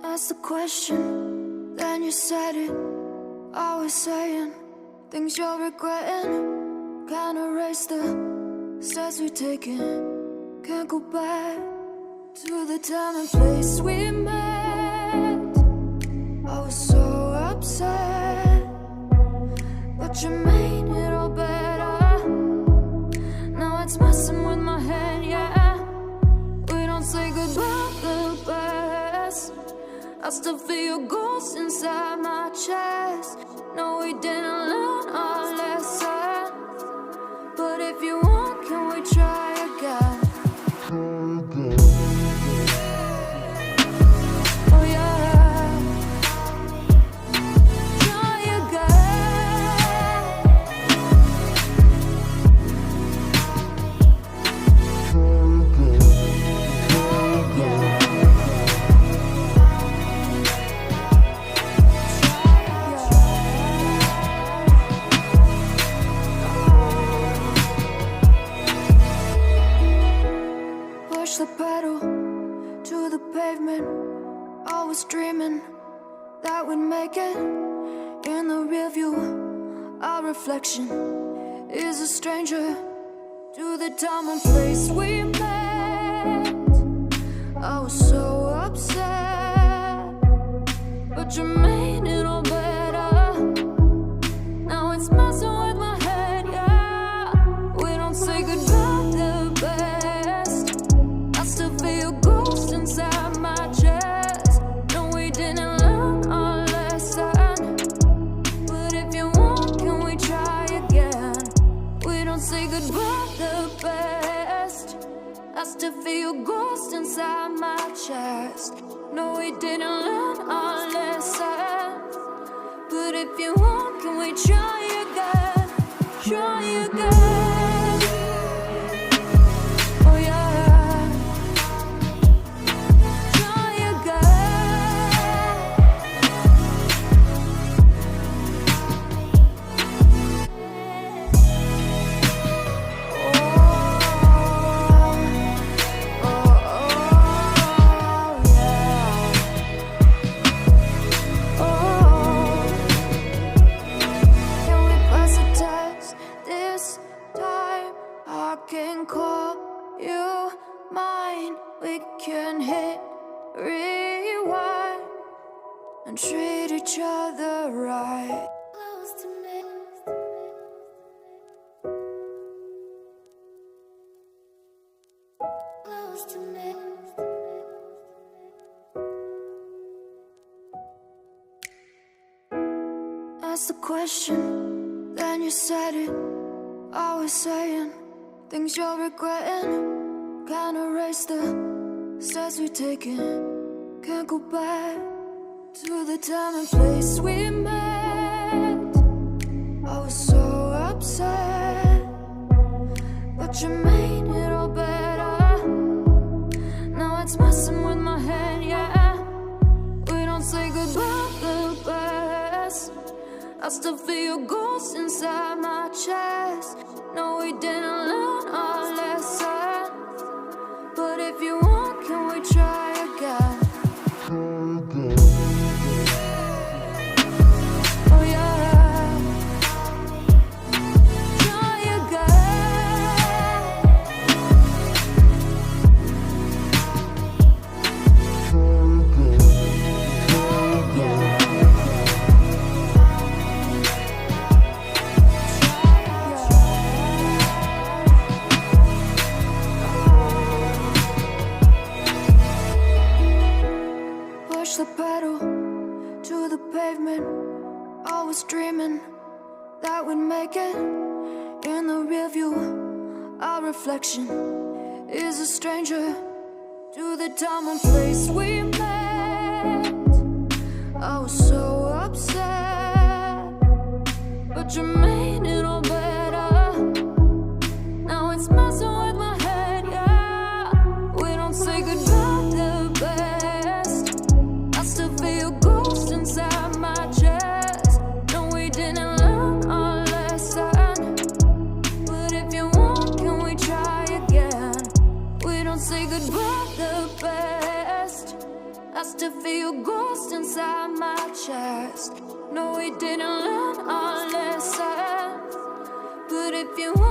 Ask the question, then you said it. Always saying things you're regretting. Can't erase the steps we've taken. Can't go back to the time and place we met. I was so upset, but you made it all better. Now it's messing with my head, yeah. We don't say goodbye the best. I still feel your ghost inside my chest. No, we didn't learn our lesson, but if you want, can we try again? Oh yeah, try again. Push the pedal to the pavement. Always dreaming that we'd make it. In the rear view, our reflection is a stranger to the time and place we met. I was so upset, but you made it all better. Now it's messing with my head, yeah. We don't say goodbye the best. I still feel your ghost inside my chest. No, we didn't learn our lesson, but if you want, can we try again? We don't say goodbye the best. I still feel your ghost inside my chest. No, we didn't learn our lesson, but if you want, can we try again? Try again. Oh yeah, try again. Can we pass the test this time? I can call you mine. We can hit rewind and treat each other right. Close to me. Close to me. Ask the question, then you said it. Always saying things you're regretting. Can't erase the steps we've taken. Can't go back to the time and place we met. I was so upset, but you made it all better. Now it's messing with my head, yeah. We don't say goodbye the best. I still feel your ghost inside my chest. No, we didn't learn our lesson, but if you want, can we try again? Oh yeah, try again. Push the pedal to the pavement. Always dreaming that we'd make it. In the rear view, our reflection is a stranger to the time and place we met. I was so upset, but you made it all better. Now it's messing with my head, yeah. We don't say goodbye the best. I still feel I still feel your ghost inside my chest. No, we didn't learn our lesson, but if you want